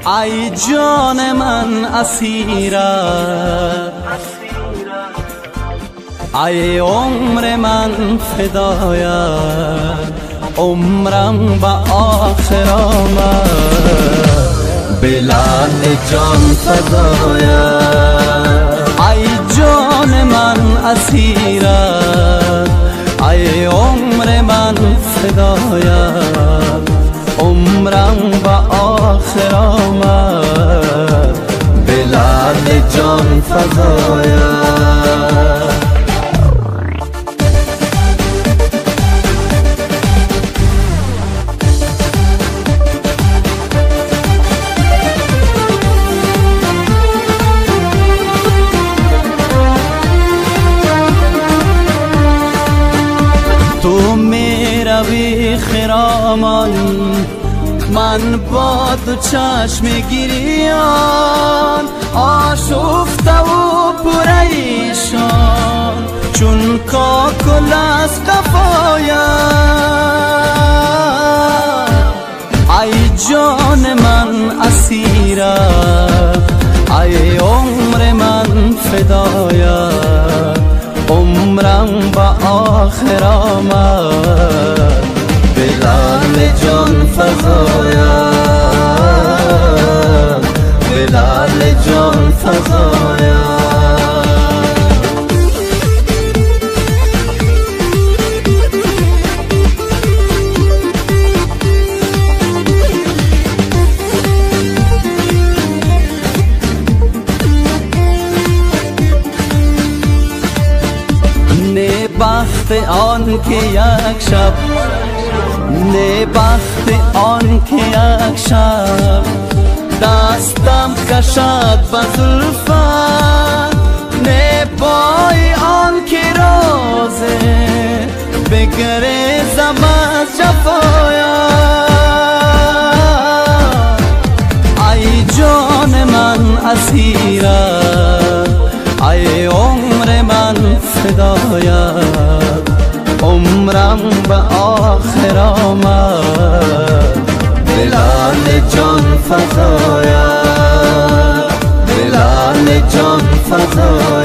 ای جان من اسیرت، ای عمر من فدایت، عمرم به آخر آمد بلال جان فدایت. ای جان من اسیرت، ای عمر من فدایت، عمرم به آخر آمد بلال جان فدایت. تو می روی خرامان، من با تو چشم گریان، آشفته و پریشان چون کاکل از قفایم. ای جان من اسیرت، ای عمر من فدایت، عمرم به آخر آمد بلال جان فزایت، بلال جان فزایت. نه بخت آن که یک شب، نه بخت آن که یک شب دستم کشد به زلفت، نه پای آن که روزه بگریزم از جفایت. ای جان من اسیرت، ای عمر من فدایت، عمرم به آخر آمد بلال جان فزایت، بلال جان فزایت.